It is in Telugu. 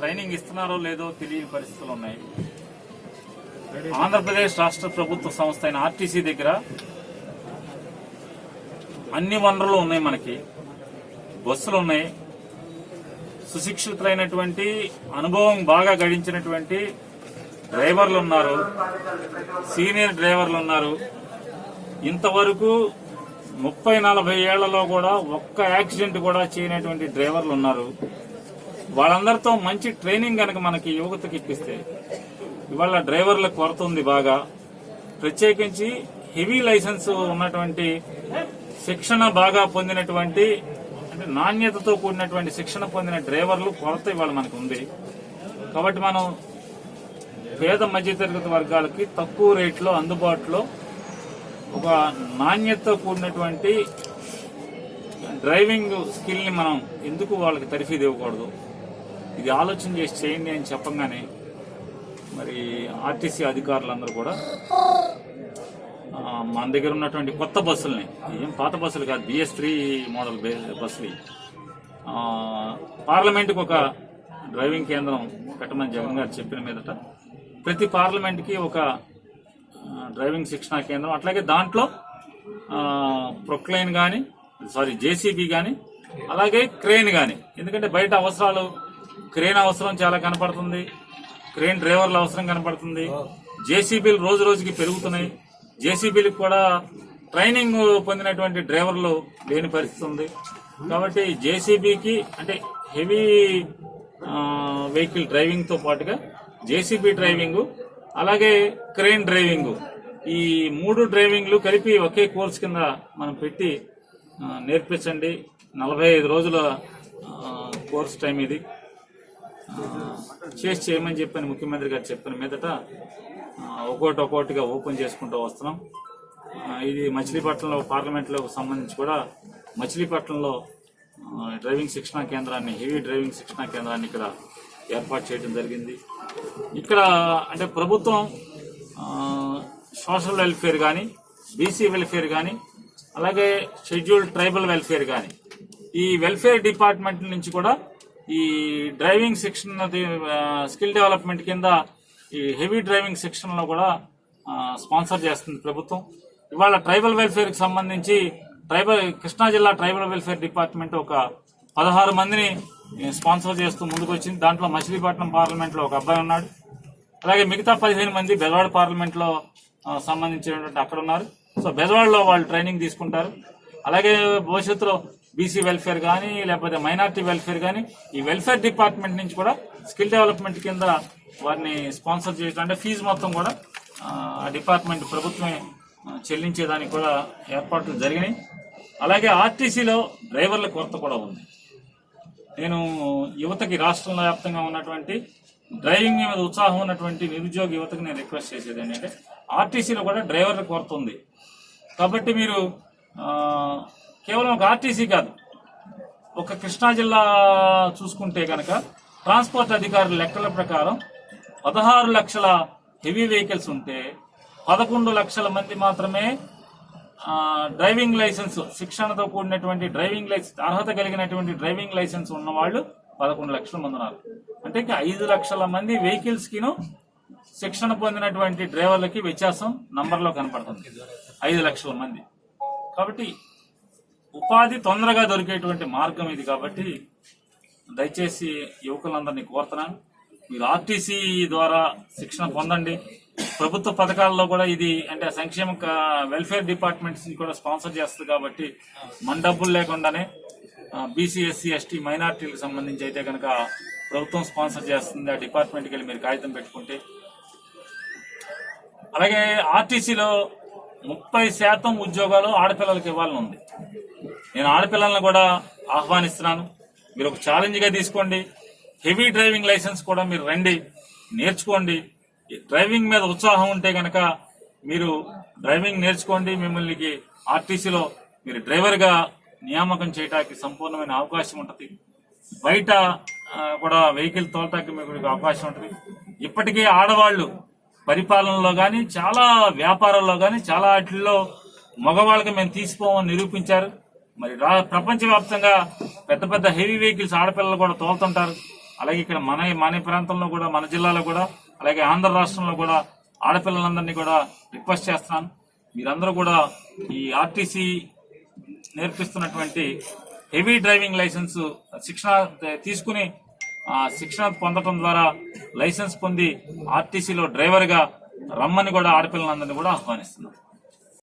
ట్రైనింగ్ ఇస్తున్నారో లేదో తెలియని పరిస్థితులు ఉన్నాయి. ఆంధ్రప్రదేశ్ రాష్ట్ర ప్రభుత్వ సంస్థ అయిన ఆర్టీసీ దగ్గర అన్ని వనరులు ఉన్నాయి. మనకి బస్సులు ఉన్నాయి, సుశిక్షితులైనటువంటి అనుభవం బాగా గడించినటువంటి డ్రైవర్లు ఉన్నారు, సీనియర్ డ్రైవర్లు ఉన్నారు. ఇంతవరకు 30-40 ఏళ్లలో కూడా ఒక్క యాక్సిడెంట్ కూడా చేయనటువంటి డ్రైవర్లు ఉన్నారు. వాళ్ళందరితో మంచి ట్రైనింగ్ కనుక మనకి యువతకి ఇప్పిస్తే, ఇవాళ డ్రైవర్ల కొరత ఉంది బాగా. ప్రత్యేకించి హెవీ లైసెన్స్ ఉన్నటువంటి, శిక్షణ బాగా పొందినటువంటి, అంటే నాణ్యతతో కూడినటువంటి శిక్షణ పొందిన డ్రైవర్లు కొరత ఇవాళ మనకు ఉంది. కాబట్టి మనం పేద మధ్యతరగతి వర్గాలకి తక్కువ రేట్లో అందుబాటులో ఒక నాణ్యతతో కూడినటువంటి డ్రైవింగ్ స్కిల్ ని మనం ఎందుకు వాళ్ళకి తరఫీదు ఇవ్వకూడదు? ఇది ఆలోచన చేసి చేయండి అని చెప్పంగానే మరి ఆర్టీసీ అధికారులందరూ కూడా మన దగ్గర ఉన్నటువంటి కొత్త బస్సుల్ని, ఏం పాత బస్సులు కాదు, BS3 మోడల్ బస్సులు, పార్లమెంట్కి ఒక డ్రైవింగ్ కేంద్రం పెట్టమని జగన్ గారు చెప్పిన మీదట ప్రతి పార్లమెంట్కి ఒక డ్రైవింగ్ శిక్షణా కేంద్రం, అట్లాగే దాంట్లో ప్రొక్లైన్ కానీ, JCB కానీ, అలాగే క్రేన్ కానీ. ఎందుకంటే బయట అవసరాలు, క్రేన్ అవసరం చాలా కనపడుతుంది, క్రేన్ డ్రైవర్ల అవసరం కనపడుతుంది. JCBలు రోజు రోజుకి పెరుగుతున్నాయి. JCBలకు కూడా ట్రైనింగ్ పొందినటువంటి డ్రైవర్లు లేని పరిస్థితి ఉంది. కాబట్టి JCBకి అంటే హెవీ వెహికల్ డ్రైవింగ్ తో పాటుగా JCB డ్రైవింగ్, అలాగే క్రేన్ డ్రైవింగ్, ఈ 3 డ్రైవింగ్లు కలిపి ఒకే కోర్స్ కింద మనం పెట్టి నేర్పించండి. 45 రోజుల కోర్స్ టైం ఇది. చేసి చేయమని చెప్పని ముఖ్యమంత్రి గారు చెప్పిన మీదట ఒక్కొక్కటిగా ఓపెన్ చేసుకుంటూ వస్తున్నాం. ఇది మచిలీపట్నంలో పార్లమెంట్లో సంబంధించి కూడా మచిలీపట్నంలో డ్రైవింగ్ శిక్షణా కేంద్రాన్ని, హెవీ డ్రైవింగ్ శిక్షణా కేంద్రాన్ని ఇక్కడ ఏర్పాటు చేయడం జరిగింది. ఇక్కడ అంటే ప్రభుత్వం సోషల్ వెల్ఫేర్ కానీ, BC వెల్ఫేర్ కానీ, అలాగే షెడ్యూల్డ్ ట్రైబల్ వెల్ఫేర్ కానీ, ఈ వెల్ఫేర్ డిపార్ట్మెంట్ నుంచి కూడా ఈ డ్రైవింగ్ శిక్షణ స్కిల్ డెవలప్మెంట్ కింద ఈ హెవీ డ్రైవింగ్ శిక్షణలో కూడా స్పాన్సర్ చేస్తుంది ప్రభుత్వం. ఇవాళ ట్రైబల్ వెల్ఫేర్కి సంబంధించి కృష్ణా జిల్లా ట్రైబల్ వెల్ఫేర్ డిపార్ట్మెంట్ ఒక 16 మందిని స్పాన్సర్ చేస్తూ ముందుకు వచ్చింది. దాంట్లో మచిలీపట్నం పార్లమెంట్లో ఒక అబ్బాయి ఉన్నాడు. అలాగే మిగతా 15 మంది బెజవాడ పార్లమెంట్లో సంబంధించినటువంటి అక్కడ ఉన్నారు. సో బెజవాడలో వాళ్ళు ట్రైనింగ్ తీసుకుంటారు. అలాగే భవిష్యత్తులో BC వెల్ఫేర్ కానీ, లేకపోతే మైనార్టీ వెల్ఫేర్ కానీ, ఈ వెల్ఫేర్ డిపార్ట్మెంట్ నుంచి కూడా స్కిల్ డెవలప్మెంట్ కింద వారిని స్పాన్సర్ చేయడం, అంటే ఫీజు మొత్తం కూడా ఆ డిపార్ట్మెంట్ ప్రభుత్వమే చెల్లించేదానికి కూడా ఏర్పాట్లు జరిగినాయి. అలాగే ఆర్టీసీలో డ్రైవర్ల కొరత కూడా ఉంది. నేను యువతకి, రాష్ట్రంలో వ్యాప్తంగా ఉన్నటువంటి డ్రైవింగ్ మీద ఉత్సాహం ఉన్నటువంటి నిరుద్యోగ యువతకి నేను రిక్వెస్ట్ చేసేది ఏంటంటే, ఆర్టీసీలో కూడా డ్రైవర్ల కొరత ఉంది. కాబట్టి మీరు కేవలం ఒక ఆర్టీసీ కాదు, ఒక కృష్ణా జిల్లా చూసుకుంటే కనుక ట్రాన్స్పోర్ట్ అధికారుల లెక్కల ప్రకారం 16 లక్షల హెవీ వెహికల్స్ ఉంటే 11 లక్షల మంది మాత్రమే డ్రైవింగ్ లైసెన్స్, శిక్షణతో కూడినటువంటి డ్రైవింగ్ లైసెన్స్, అర్హత కలిగినటువంటి డ్రైవింగ్ లైసెన్స్ ఉన్న వాళ్ళు 11 లక్షల మంది ఉన్నారు. అంటే 5 లక్షల మంది వెహికల్స్ కిను శిక్షణ పొందినటువంటి డ్రైవర్లకి వ్యత్యాసం నంబర్లో కనపడుతుంది. 5 లక్షల మంది. కాబట్టి ఉపాధి తొందరగా దొరికేటువంటి మార్గం ఇది. కాబట్టి దయచేసి యువకులందరినీ కోరుతున్నాను, మీరు ఆర్టీసీ ద్వారా శిక్షణ పొందండి. ప్రభుత్వ పథకాల్లో కూడా ఇది అంటే సంక్షేమ వెల్ఫేర్ డిపార్ట్మెంట్స్ కూడా స్పాన్సర్ చేస్తుంది. కాబట్టి మన డబ్బులు లేకుండానే BC, SC, ST మైనార్టీలకు సంబంధించి అయితే కనుక ప్రభుత్వం స్పాన్సర్ చేస్తుంది. ఆ డిపార్ట్మెంట్కి వెళ్ళి మీరు కాగితం పెట్టుకుంటే. అలాగే ఆర్టీసీలో 30% ఉద్యోగాలు ఆడపిల్లలకు ఇవ్వాలని ఉంది. నేను ఆడపిల్లలను కూడా ఆహ్వానిస్తున్నాను. మీరు ఒక ఛాలెంజ్గా తీసుకోండి. హెవీ డ్రైవింగ్ లైసెన్స్ కూడా మీరు రండి, నేర్చుకోండి. డ్రైవింగ్ మీద ఉత్సాహం ఉంటే కనుక మీరు డ్రైవింగ్ నేర్చుకోండి. మిమ్మల్ని ఆర్టీసీలో మీరు డ్రైవర్గా నియామకం చేయడానికి సంపూర్ణమైన అవకాశం ఉంటుంది. బయట కూడా వెహికల్ తోలటానికి మీకు అవకాశం ఉంటుంది. ఇప్పటికే ఆడవాళ్లు పరిపాలనలో కానీ, చాలా వ్యాపారాల్లో కానీ, చాలా వాటిల్లో మగవాళ్ళకి మేము తీసిపోమని నిరూపించారు. మరి ప్రపంచవ్యాప్తంగా పెద్ద పెద్ద హెవీ వెహికల్స్ ఆడపిల్లలు కూడా తోలుతుంటారు. అలాగే ఇక్కడ మన ప్రాంతంలో కూడా, మన జిల్లాలో కూడా, అలాగే ఆంధ్ర రాష్ట్రంలో కూడా ఆడపిల్లలందరినీ కూడా రిక్వెస్ట్ చేస్తున్నాను, మీరందరూ కూడా ఈ ఆర్టీసీ నేర్పిస్తున్నటువంటి హెవీ డ్రైవింగ్ లైసెన్స్ శిక్షణ తీసుకుని శిక్షణ పొందడం ద్వారా లైసెన్స్ పొంది ఆర్టీసీలో డ్రైవర్గా రమ్మని కూడా ఆడపిల్లలందరినీ కూడా ఆహ్వానిస్తున్నాను.